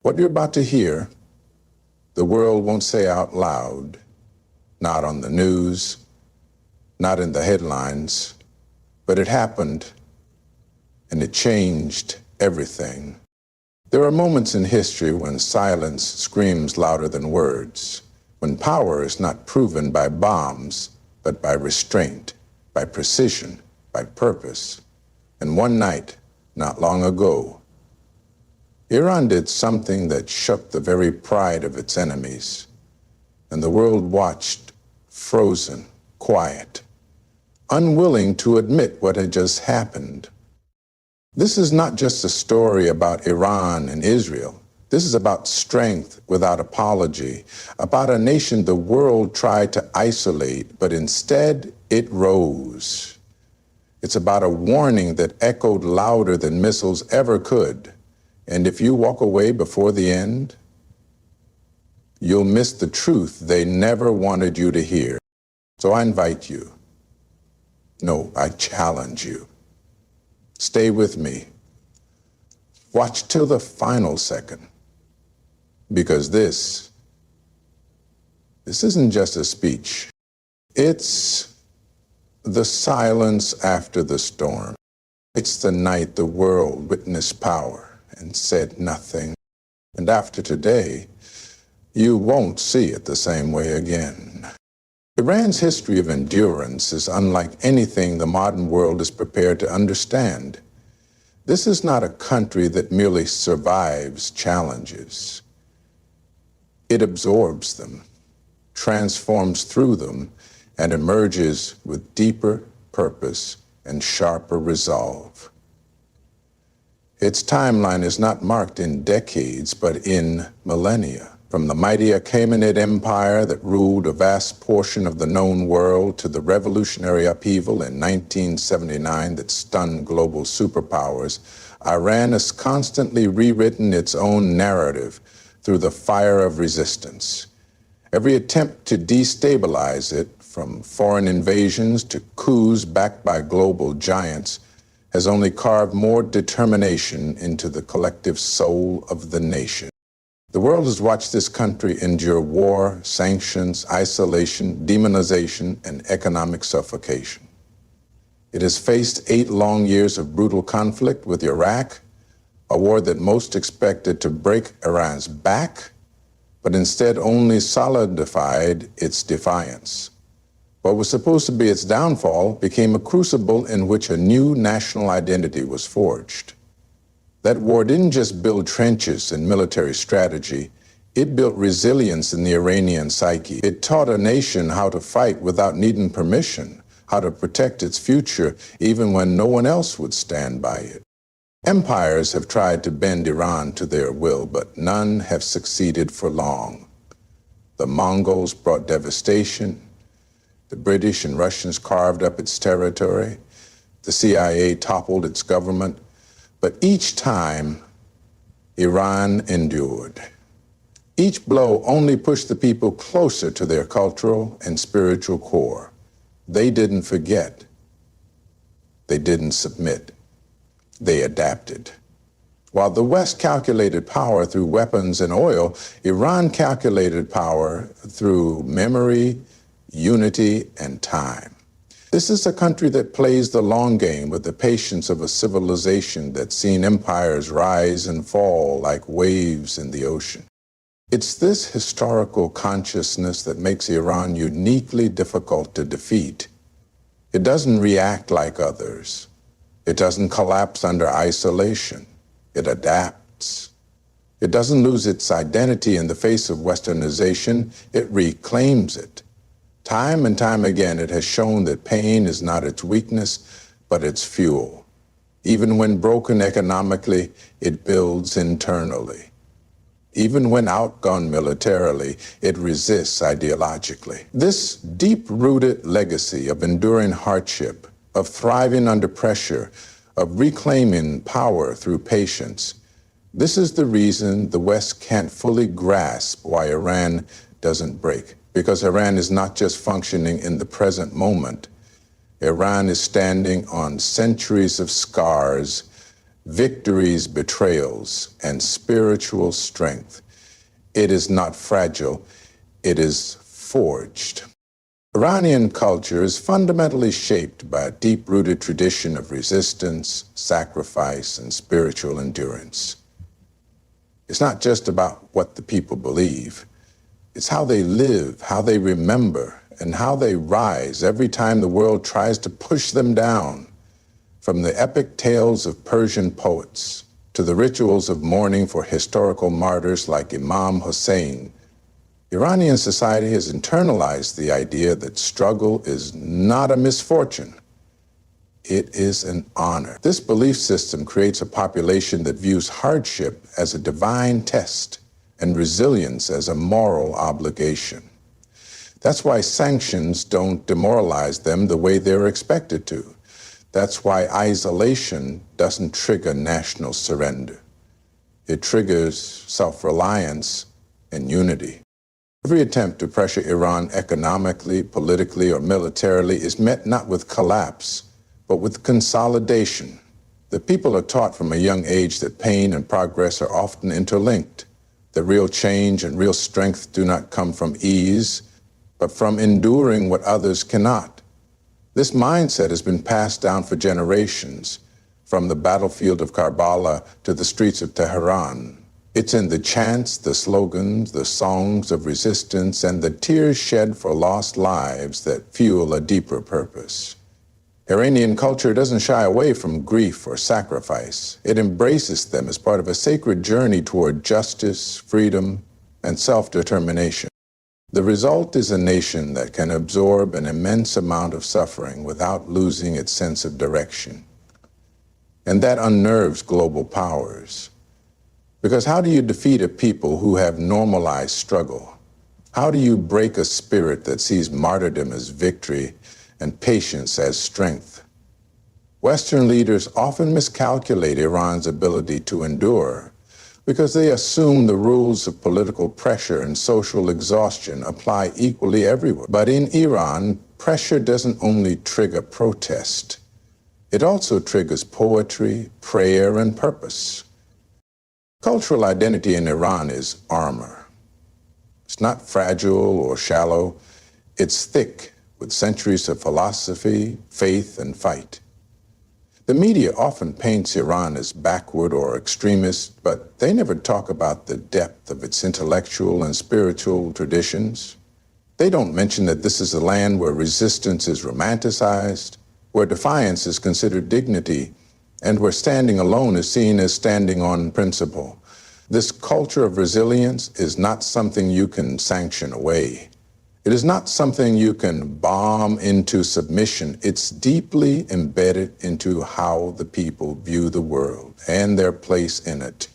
What you're about to hear, the world won't say out loud, not on the news, not in the headlines, but it happened, and it changed everything. There are moments in history when silence screams louder than words, when power is not proven by bombs, but by restraint, by precision, by purpose. And one night, not long ago, Iran did something that shook the very pride of its enemies, and the world watched, frozen, quiet, unwilling to admit what had just happened. This is not just a story about Iran and Israel. This is about strength without apology, about a nation the world tried to isolate, but instead it rose. It's about a warning that echoed louder than missiles ever could. And if you walk away before the end, you'll miss the truth they never wanted you to hear. So I invite you. No, I challenge you. Stay with me. Watch till the final second. Because this isn't just a speech. It's the silence after the storm. It's the night the world witnessed power and said nothing. And after today, you won't see it the same way again. Iran's history of endurance is unlike anything the modern world is prepared to understand. This is not a country that merely survives challenges. It absorbs them, transforms through them, and emerges with deeper purpose and sharper resolve. Its timeline is not marked in decades, but in millennia. From the mighty Achaemenid Empire that ruled a vast portion of the known world to the revolutionary upheaval in 1979 that stunned global superpowers, Iran has constantly rewritten its own narrative through the fire of resistance. Every attempt to destabilize it, from foreign invasions to coups backed by global giants, has only carved more determination into the collective soul of the nation. The world has watched this country endure war, sanctions, isolation, demonization, and economic suffocation. It has faced 8 long years of brutal conflict with Iraq, a war that most expected to break Iran's back, but instead only solidified its defiance. What was supposed to be its downfall became a crucible in which a new national identity was forged. That war didn't just build trenches and military strategy, it built resilience in the Iranian psyche. It taught a nation how to fight without needing permission, how to protect its future even when no one else would stand by it. Empires have tried to bend Iran to their will, but none have succeeded for long. The Mongols brought devastation. The British and Russians carved up its territory. The CIA toppled its government. But each time, Iran endured. Each blow only pushed the people closer to their cultural and spiritual core. They didn't forget. They didn't submit. They adapted. While the West calculated power through weapons and oil, Iran calculated power through memory, unity, and time. This is a country that plays the long game with the patience of a civilization that's seen empires rise and fall like waves in the ocean. It's this historical consciousness that makes Iran uniquely difficult to defeat. It doesn't react like others. It doesn't collapse under isolation. It adapts. It doesn't lose its identity in the face of westernization. It reclaims it. Time and time again, it has shown that pain is not its weakness, but its fuel. Even when broken economically, it builds internally. Even when outgunned militarily, it resists ideologically. This deep-rooted legacy of enduring hardship, of thriving under pressure, of reclaiming power through patience, this is the reason the West can't fully grasp why Iran doesn't break. Because Iran is not just functioning in the present moment. Iran is standing on centuries of scars victories, betrayals, and spiritual strength. It is not fragile, it is forged. Iranian culture is fundamentally shaped by a deep-rooted tradition of resistance, sacrifice, and spiritual endurance. It's not just about what the people believe. It's how they live, how they remember, and how they rise every time the world tries to push them down. From the epic tales of Persian poets to the rituals of mourning for historical martyrs like Imam Hussein, Iranian society has internalized the idea that struggle is not a misfortune. It is an honor. This belief system creates a population that views hardship as a divine test and resilience as a moral obligation. That's why sanctions don't demoralize them the way they're expected to. That's why isolation doesn't trigger national surrender. It triggers self-reliance and unity. Every attempt to pressure Iran economically, politically, or militarily is met not with collapse, but with consolidation. The people are taught from a young age that pain and progress are often interlinked. The real change and real strength do not come from ease, but from enduring what others cannot. This mindset has been passed down for generations, from the battlefield of Karbala to the streets of Tehran. It's in the chants, the slogans, the songs of resistance, and the tears shed for lost lives that fuel a deeper purpose. Iranian culture doesn't shy away from grief or sacrifice. It embraces them as part of a sacred journey toward justice, freedom, and self-determination. The result is a nation that can absorb an immense amount of suffering without losing its sense of direction. And that unnerves global powers. Because how do you defeat a people who have normalized struggle? How do you break a spirit that sees martyrdom as victory and patience as strength? Western leaders often miscalculate Iran's ability to endure because they assume the rules of political pressure and social exhaustion apply equally everywhere. But in Iran, pressure doesn't only trigger protest. It also triggers poetry, prayer, and purpose. Cultural identity in Iran is armor. It's not fragile or shallow. It's thick with centuries of philosophy, faith, and fight. The media often paints Iran as backward or extremist, but they never talk about the depth of its intellectual and spiritual traditions. They don't mention that this is a land where resistance is romanticized, where defiance is considered dignity, and where standing alone is seen as standing on principle. This culture of resilience is not something you can sanction away. It is not something you can bomb into submission. It's deeply embedded into how the people view the world and their place in it.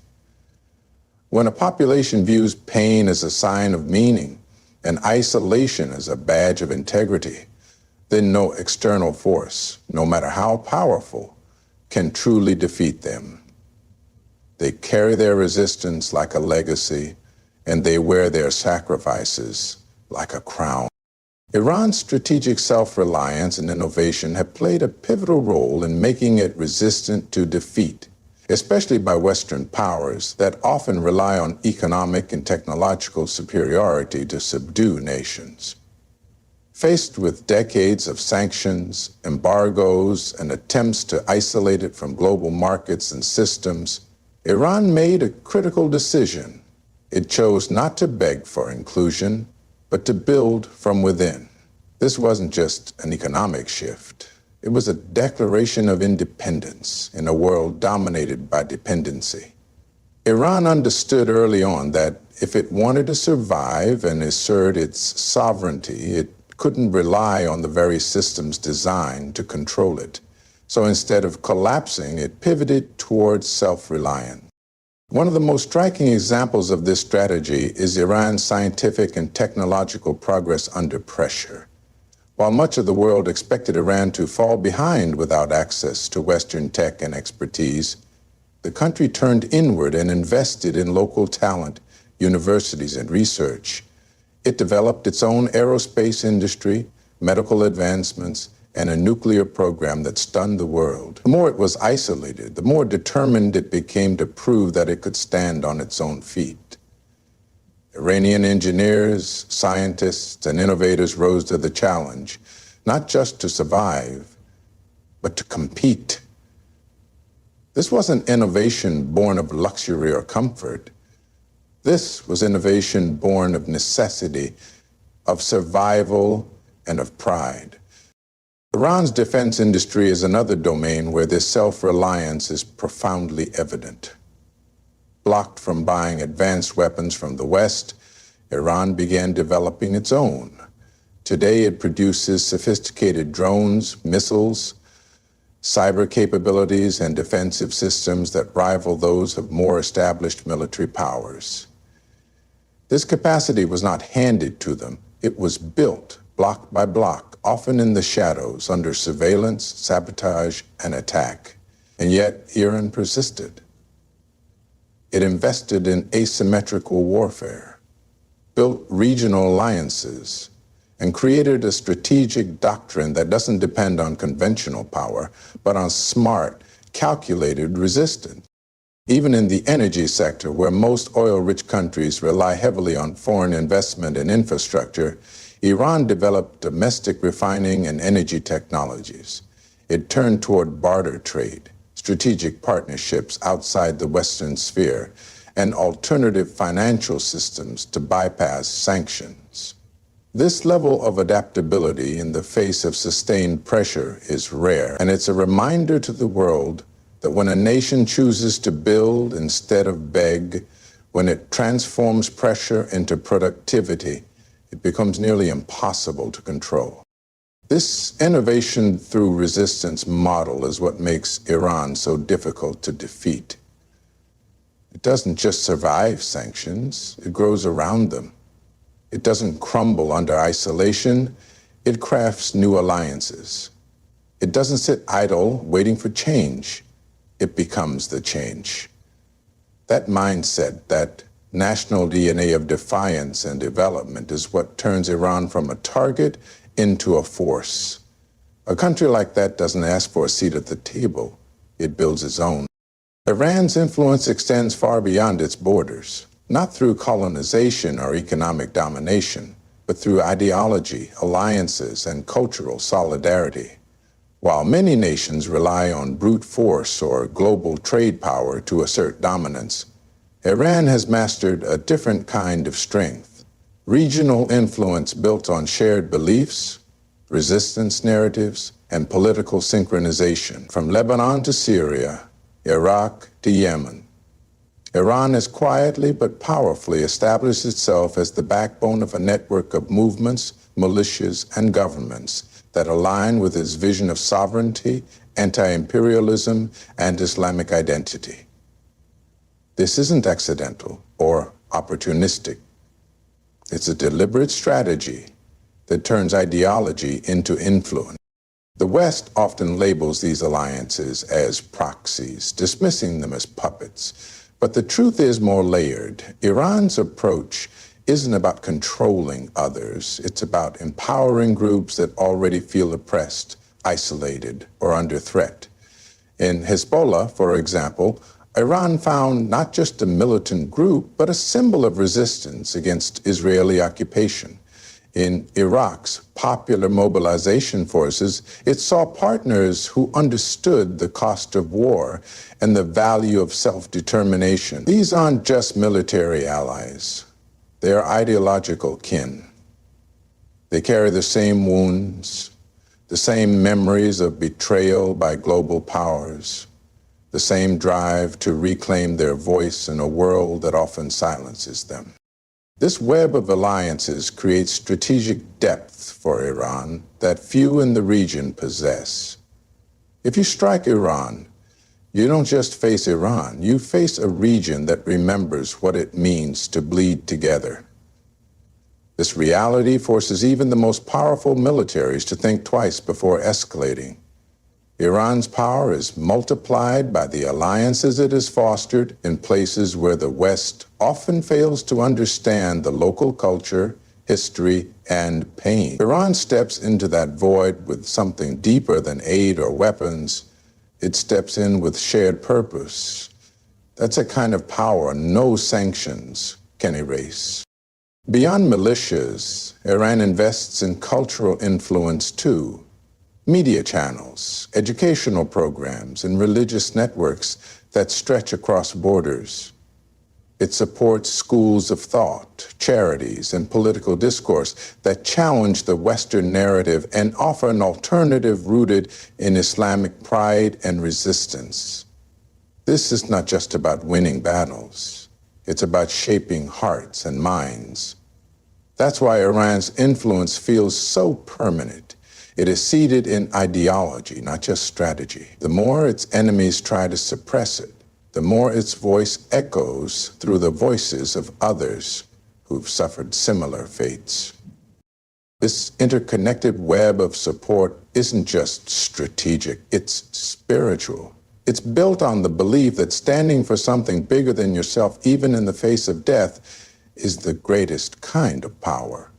When a population views pain as a sign of meaning and isolation as a badge of integrity, then no external force, no matter how powerful, can truly defeat them. They carry their resistance like a legacy, and they wear their sacrifices like a crown. Iran's strategic self-reliance and innovation have played a pivotal role in making it resistant to defeat, especially by Western powers that often rely on economic and technological superiority to subdue nations. Faced with decades of sanctions, embargoes, and attempts to isolate it from global markets and systems, Iran made a critical decision. It chose not to beg for inclusion, but to build from within. This wasn't just an economic shift. It was a declaration of independence in a world dominated by dependency. Iran understood early on that if it wanted to survive and assert its sovereignty, it couldn't rely on the very systems designed to control it. So instead of collapsing, it pivoted towards self-reliance. One of the most striking examples of this strategy is Iran's scientific and technological progress under pressure. While much of the world expected Iran to fall behind without access to Western tech and expertise, the country turned inward and invested in local talent, universities, and research. It developed its own aerospace industry, medical advancements, and a nuclear program that stunned the world. The more it was isolated, the more determined it became to prove that it could stand on its own feet. Iranian engineers, scientists, and innovators rose to the challenge, not just to survive, but to compete. This wasn't innovation born of luxury or comfort. This was innovation born of necessity, of survival, and of pride. Iran's defense industry is another domain where this self-reliance is profoundly evident. Blocked from buying advanced weapons from the West, Iran began developing its own. Today it produces sophisticated drones, missiles, cyber capabilities, and defensive systems that rival those of more established military powers. This capacity was not handed to them. It was built block by block, often in the shadows, under surveillance, sabotage, and attack. And yet, Iran persisted. It invested in asymmetrical warfare, built regional alliances, and created a strategic doctrine that doesn't depend on conventional power, but on smart, calculated resistance. Even in the energy sector, where most oil-rich countries rely heavily on foreign investment and infrastructure, Iran developed domestic refining and energy technologies. It turned toward barter trade, strategic partnerships outside the Western sphere, and alternative financial systems to bypass sanctions. This level of adaptability in the face of sustained pressure is rare, and it's a reminder to the world that when a nation chooses to build instead of beg, when it transforms pressure into productivity, it becomes nearly impossible to control. This innovation through resistance model is what makes Iran so difficult to defeat. It doesn't just survive sanctions, it grows around them. It doesn't crumble under isolation, it crafts new alliances. It doesn't sit idle waiting for change, it becomes the change. That mindset, that national DNA of defiance and development is what turns Iran from a target into a force. A country like that doesn't ask for a seat at the table, it builds its own. Iran's influence extends far beyond its borders, not through colonization or economic domination, but through ideology, alliances, and cultural solidarity. While many nations rely on brute force or global trade power to assert dominance, Iran has mastered a different kind of strength. Regional influence built on shared beliefs, resistance narratives, and political synchronization. From Lebanon to Syria, Iraq to Yemen, Iran has quietly but powerfully established itself as the backbone of a network of movements, militias, and governments that align with its vision of sovereignty, anti-imperialism, and Islamic identity. This isn't accidental or opportunistic. It's a deliberate strategy that turns ideology into influence. The West often labels these alliances as proxies, dismissing them as puppets. But the truth is more layered. Iran's approach isn't about controlling others. It's about empowering groups that already feel oppressed, isolated, or under threat. In Hezbollah, for example, Iran found not just a militant group, but a symbol of resistance against Israeli occupation. In Iraq's popular mobilization forces, it saw partners who understood the cost of war and the value of self-determination. These aren't just military allies. They are ideological kin. They carry the same wounds, the same memories of betrayal by global powers, the same drive to reclaim their voice in a world that often silences them. This web of alliances creates strategic depth for Iran that few in the region possess. If you strike Iran, you don't just face Iran, you face a region that remembers what it means to bleed together. This reality forces even the most powerful militaries to think twice before escalating. Iran's power is multiplied by the alliances it has fostered in places where the West often fails to understand the local culture, history, and pain. Iran steps into that void with something deeper than aid or weapons. It steps in with shared purpose. That's a kind of power no sanctions can erase. Beyond militias, Iran invests in cultural influence too. Media channels, educational programs, and religious networks that stretch across borders. It supports schools of thought, charities, and political discourse that challenge the Western narrative and offer an alternative rooted in Islamic pride and resistance. This is not just about winning battles. It's about shaping hearts and minds. That's why Iran's influence feels so permanent. It is seated in ideology, not just strategy. The more its enemies try to suppress it, the more its voice echoes through the voices of others who've suffered similar fates. This interconnected web of support isn't just strategic, it's spiritual. It's built on the belief that standing for something bigger than yourself, even in the face of death, is the greatest kind of power.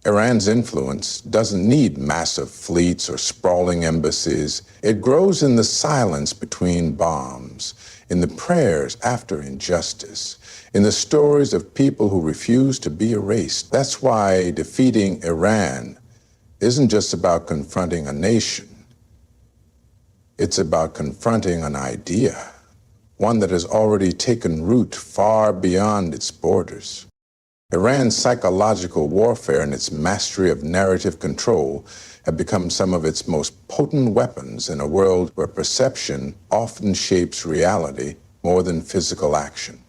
Iran's influence doesn't need massive fleets or sprawling embassies. It grows in the silence between bombs, in the prayers after injustice, in the stories of people who refuse to be erased. That's why defeating Iran isn't just about confronting a nation. It's about confronting an idea, one that has already taken root far beyond its borders. Iran's psychological warfare and its mastery of narrative control have become some of its most potent weapons in a world where perception often shapes reality more than physical action.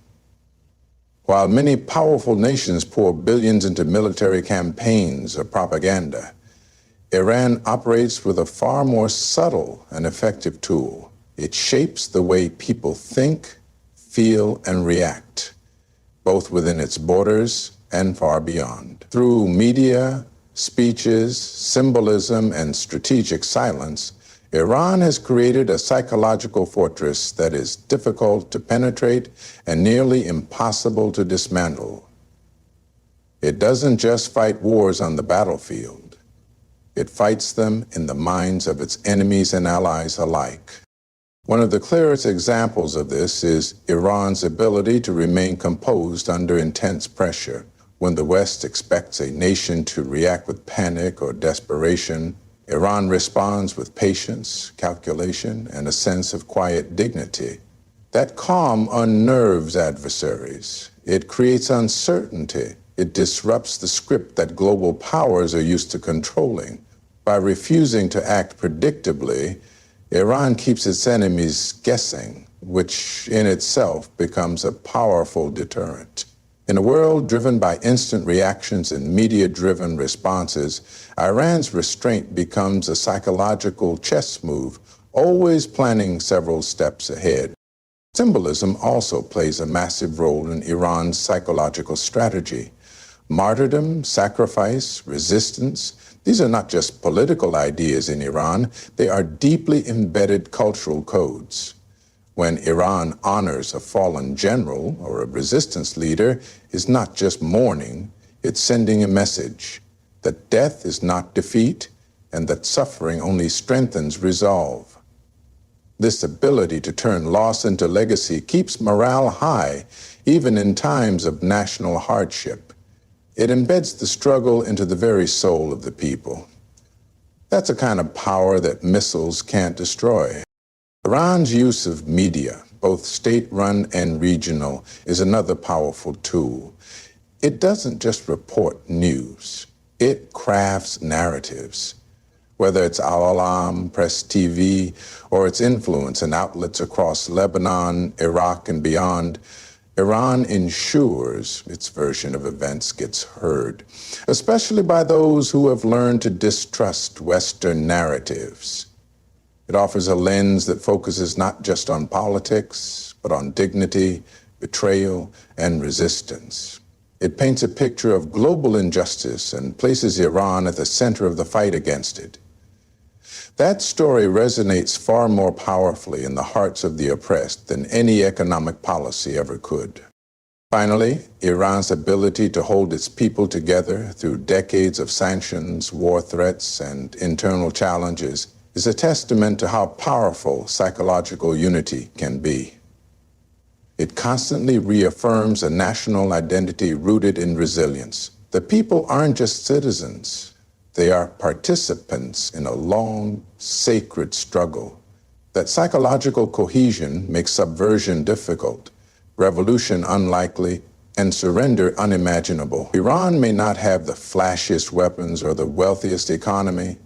While many powerful nations pour billions into military campaigns or propaganda, Iran operates with a far more subtle and effective tool. It shapes the way people think, feel, and react, both within its borders and far beyond. Through media, speeches, symbolism, and strategic silence, Iran has created a psychological fortress that is difficult to penetrate and nearly impossible to dismantle. It doesn't just fight wars on the battlefield. It fights them in the minds of its enemies and allies alike. One of the clearest examples of this is Iran's ability to remain composed under intense pressure. When the West expects a nation to react with panic or desperation, Iran responds with patience, calculation, and a sense of quiet dignity. That calm unnerves adversaries. It creates uncertainty. It disrupts the script that global powers are used to controlling. By refusing to act predictably, Iran keeps its enemies guessing, which in itself becomes a powerful deterrent. In a world driven by instant reactions and media-driven responses, Iran's restraint becomes a psychological chess move, always planning several steps ahead. Symbolism also plays a massive role in Iran's psychological strategy. Martyrdom, sacrifice, resistance, these are not just political ideas in Iran, they are deeply embedded cultural codes. When Iran honors a fallen general or a resistance leader, it's not just mourning, it's sending a message that death is not defeat and that suffering only strengthens resolve. This ability to turn loss into legacy keeps morale high, even in times of national hardship. It embeds the struggle into the very soul of the people. That's a kind of power that missiles can't destroy. Iran's use of media, both state-run and regional, is another powerful tool. It doesn't just report news. It crafts narratives. Whether it's Al-Alam, Press TV, or its influence in outlets across Lebanon, Iraq, and beyond, Iran ensures its version of events gets heard, especially by those who have learned to distrust Western narratives. It offers a lens that focuses not just on politics, but on dignity, betrayal, and resistance. It paints a picture of global injustice and places Iran at the center of the fight against it. That story resonates far more powerfully in the hearts of the oppressed than any economic policy ever could. Finally, Iran's ability to hold its people together through decades of sanctions, war threats, and internal challenges is a testament to how powerful psychological unity can be. It constantly reaffirms a national identity rooted in resilience. The people aren't just citizens, they are participants in a long, sacred struggle. That psychological cohesion makes subversion difficult, revolution unlikely, and surrender unimaginable. Iran may not have the flashiest weapons or the wealthiest economy,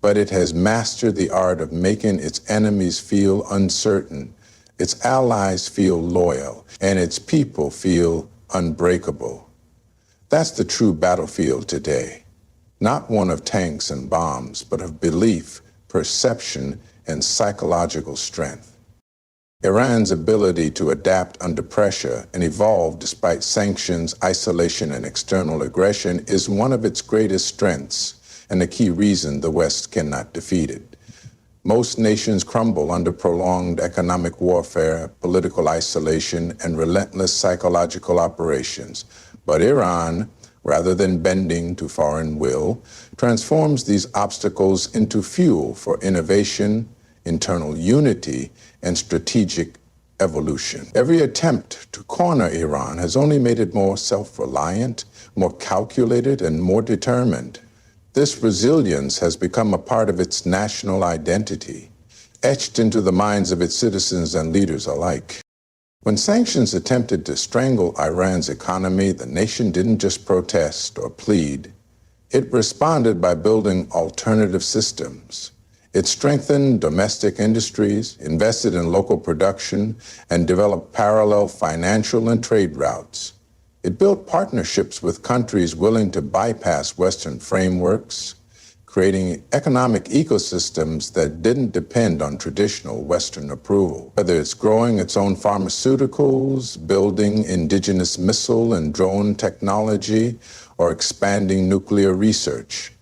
but it has mastered the art of making its enemies feel uncertain, its allies feel loyal, and its people feel unbreakable. That's the true battlefield today. Not one of tanks and bombs, but of belief, perception, and psychological strength. Iran's ability to adapt under pressure and evolve despite sanctions, isolation, and external aggression is one of its greatest strengths and a key reason the West cannot defeat it. Most nations crumble under prolonged economic warfare, political isolation, and relentless psychological operations. But Iran, rather than bending to foreign will, transforms these obstacles into fuel for innovation, internal unity, and strategic evolution. Every attempt to corner Iran has only made it more self-reliant, more calculated, and more determined. This resilience has become a part of its national identity, etched into the minds of its citizens and leaders alike. When sanctions attempted to strangle Iran's economy, the nation didn't just protest or plead. It responded by building alternative systems. It strengthened domestic industries, invested in local production, and developed parallel financial and trade routes. It built partnerships with countries willing to bypass Western frameworks, creating economic ecosystems that didn't depend on traditional Western approval. Whether it's growing its own pharmaceuticals, building indigenous missile and drone technology, or expanding nuclear research,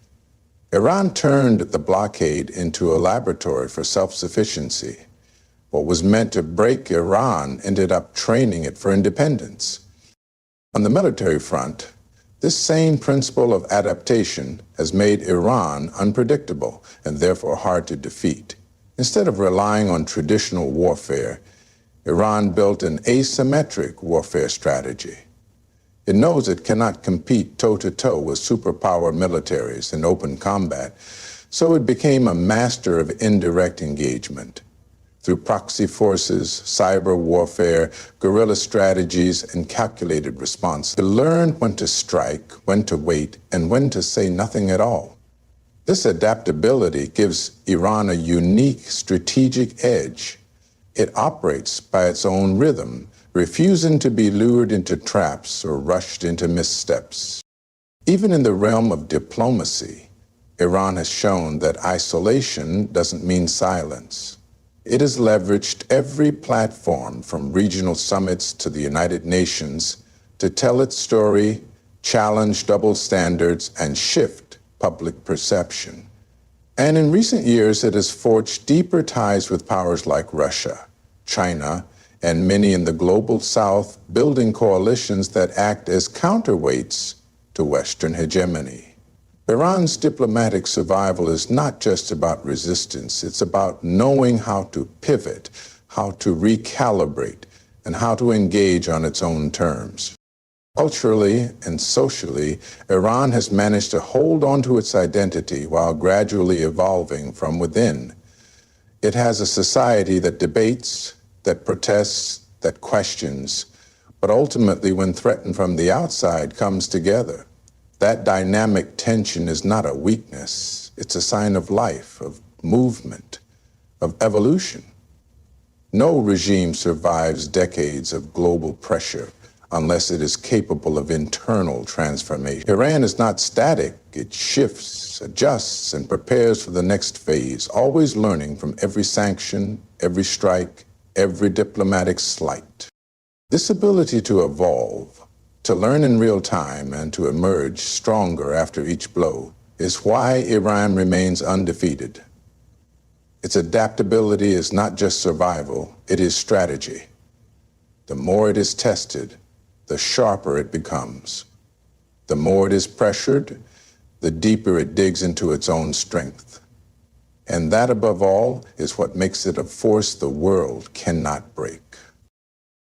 Iran turned the blockade into a laboratory for self-sufficiency. What was meant to break Iran ended up training it for independence. On the military front, this same principle of adaptation has made Iran unpredictable and therefore hard to defeat. Instead of relying on traditional warfare, Iran built an asymmetric warfare strategy. It knows it cannot compete toe-to-toe with superpower militaries in open combat, so it became a master of indirect engagement. Through proxy forces, cyber warfare, guerrilla strategies, and calculated response, it learned when to strike, when to wait, and when to say nothing at all. This adaptability gives Iran a unique strategic edge. It operates by its own rhythm, refusing to be lured into traps or rushed into missteps. Even in the realm of diplomacy, Iran has shown that isolation doesn't mean silence. It has leveraged every platform from regional summits to the United Nations to tell its story, challenge double standards, and shift public perception. And in recent years, it has forged deeper ties with powers like Russia, China, and many in the global South, building coalitions that act as counterweights to Western hegemony. Iran's diplomatic survival is not just about resistance, it's about knowing how to pivot, how to recalibrate, and how to engage on its own terms. Culturally and socially, Iran has managed to hold on to its identity while gradually evolving from within. It has a society that debates, that protests, that questions, but ultimately, when threatened from the outside, comes together. That dynamic tension is not a weakness. It's a sign of life, of movement, of evolution. No regime survives decades of global pressure unless it is capable of internal transformation. Iran is not static. It shifts, adjusts, and prepares for the next phase, always learning from every sanction, every strike, every diplomatic slight. This ability to evolve, to learn in real time, and to emerge stronger after each blow is why Iran remains undefeated. Its adaptability is not just survival, it is strategy. The more it is tested, the sharper it becomes. The more it is pressured, the deeper it digs into its own strength. And that, above all, is what makes it a force the world cannot break.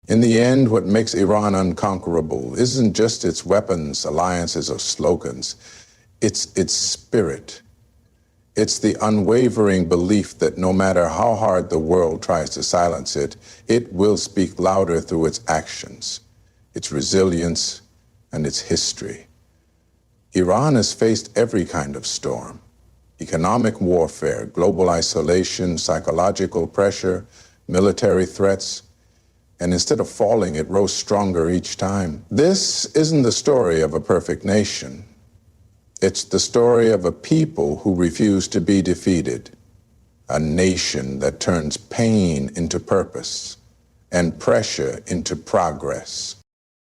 In the end, what makes Iran unconquerable isn't just its weapons, alliances, or slogans. It's its spirit. It's the unwavering belief that no matter how hard the world tries to silence it, it will speak louder through its actions, its resilience, and its history. Iran has faced every kind of storm: economic warfare, global isolation, psychological pressure, military threats, and instead of falling, it rose stronger each time. This isn't the story of a perfect nation. It's the story of a people who refuse to be defeated, a nation that turns pain into purpose and pressure into progress.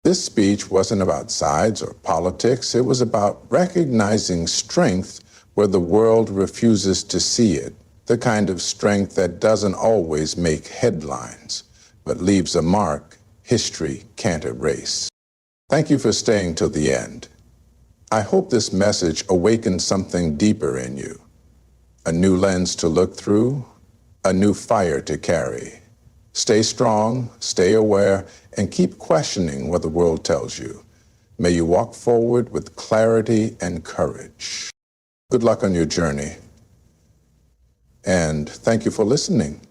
This speech wasn't about sides or politics. It was about recognizing strength where the world refuses to see it, the kind of strength that doesn't always make headlines, but leaves a mark history can't erase. Thank you for staying till the end. I hope this message awakens something deeper in you, a new lens to look through, a new fire to carry. Stay strong, stay aware, and keep questioning what the world tells you. May you walk forward with clarity and courage. Good luck on your journey, and thank you for listening.